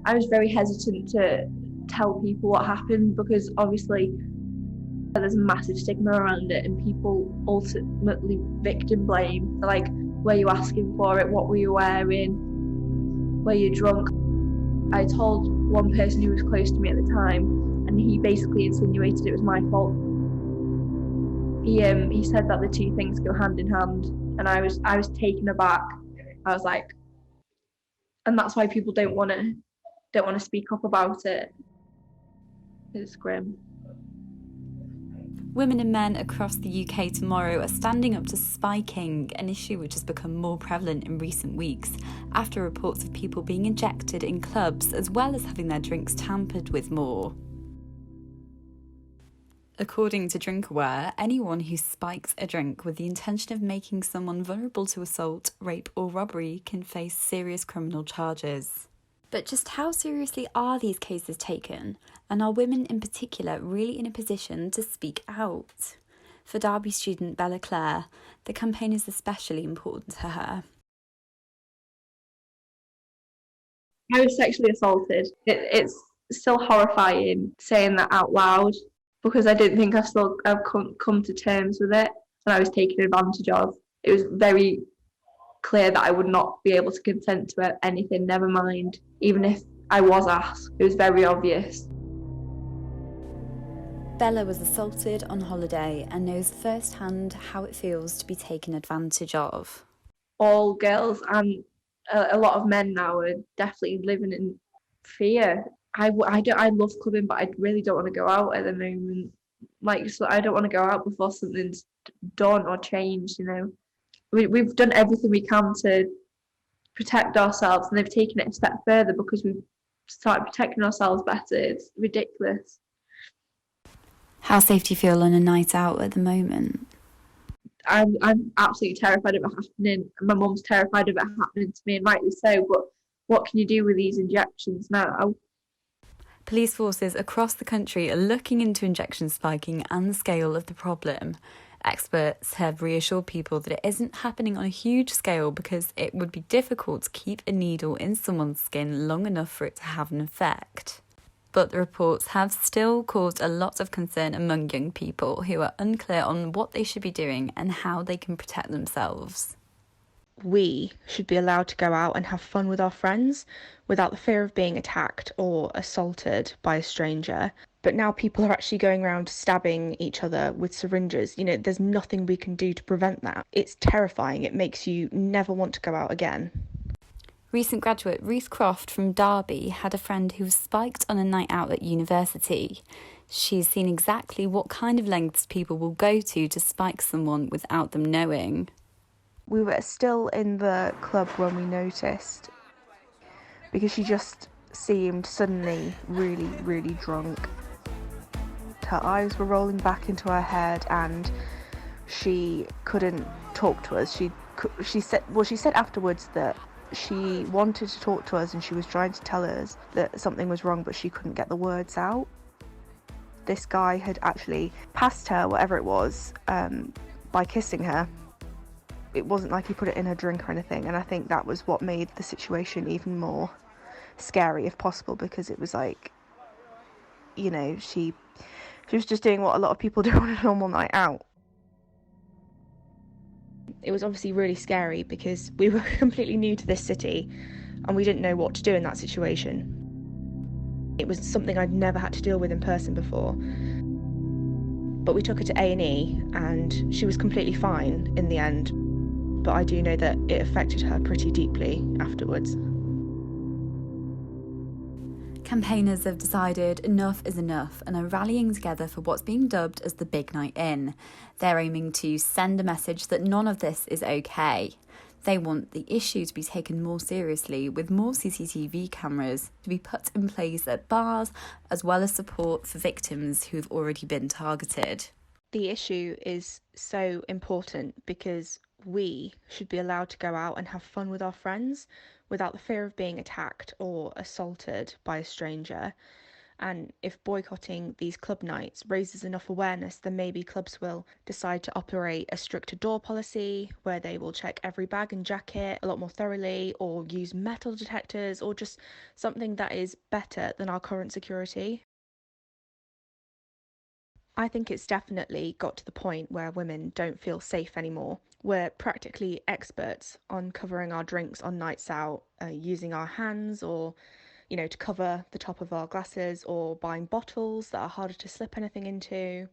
I was very hesitant to tell people what happened because obviously there's a massive stigma around it and people ultimately victim blame. They're like, were you asking for it? What were you wearing? Were you drunk? I told one person who was close to me at the time and he basically insinuated it was my fault. He said that the two things go hand in hand and I was taken aback. I was like, and that's why people don't want to speak up about it. It's grim. Women and men across the UK tomorrow are standing up to spiking, an issue which has become more prevalent in recent weeks after reports of people being injected in clubs as well as having their drinks tampered with more. According to DrinkAware, anyone who spikes a drink with the intention of making someone vulnerable to assault, rape or robbery can face serious criminal charges. But just how seriously are these cases taken? And are women in particular really in a position to speak out? For Derby student Bella Clare, the campaign is especially important to her. I was sexually assaulted. It's still horrifying saying that out loud because I didn't think I've come to terms with it and I was taken advantage of. It was very clear that I would not be able to consent to anything, never mind. Even if I was asked, it was very obvious. Bella was assaulted on holiday and knows firsthand how it feels to be taken advantage of. All girls and a lot of men now are definitely living in fear. I love clubbing, but I really don't want to go out at the moment. Like, so I don't want to go out before something's done or changed, you know. We've done everything we can to protect ourselves, and they've taken it a step further because we've started protecting ourselves better. It's ridiculous. How safe do you feel on a night out at the moment? I'm absolutely terrified of it happening. My mum's terrified of it happening to me, and rightly so. But what can you do with these injections now? Police forces across the country are looking into injection spiking and the scale of the problem. Experts have reassured people that it isn't happening on a huge scale because it would be difficult to keep a needle in someone's skin long enough for it to have an effect. But the reports have still caused a lot of concern among young people who are unclear on what they should be doing and how they can protect themselves. We should be allowed to go out and have fun with our friends without the fear of being attacked or assaulted by a stranger. But now people are actually going around stabbing each other with syringes. You know, there's nothing we can do to prevent that. It's terrifying. It makes you never want to go out again. Recent graduate Ruth Croft from Derby had a friend who was spiked on a night out at university. She's seen exactly what kind of lengths people will go to spike someone without them knowing. We were still in the club when we noticed, because she just seemed suddenly really, really drunk. Her eyes were rolling back into her head and she couldn't talk to us. She said afterwards that she wanted to talk to us and she was trying to tell us that something was wrong, but she couldn't get the words out. This guy had actually passed her whatever it was by kissing her. It wasn't like he put it in her drink or anything, and I think that was what made the situation even more scary, if possible, because it was like, you know, she was just doing what a lot of people do on a normal night out. It was obviously really scary because we were completely new to this city and we didn't know what to do in that situation. It was something I'd never had to deal with in person before. But we took her to A&E and she was completely fine in the end. But I do know that it affected her pretty deeply afterwards. Campaigners have decided enough is enough and are rallying together for what's being dubbed as the Big Night In. They're aiming to send a message that none of this is okay. They want the issue to be taken more seriously, with more CCTV cameras to be put in place at bars, as well as support for victims who have already been targeted. The issue is so important because we should be allowed to go out and have fun with our friends without the fear of being attacked or assaulted by a stranger. And if boycotting these club nights raises enough awareness, then maybe clubs will decide to operate a stricter door policy where they will check every bag and jacket a lot more thoroughly, or use metal detectors, or just something that is better than our current security. I think it's definitely got to the point where women don't feel safe anymore. We're practically experts on covering our drinks on nights out, using our hands or, to cover the top of our glasses, or buying bottles that are harder to slip anything into.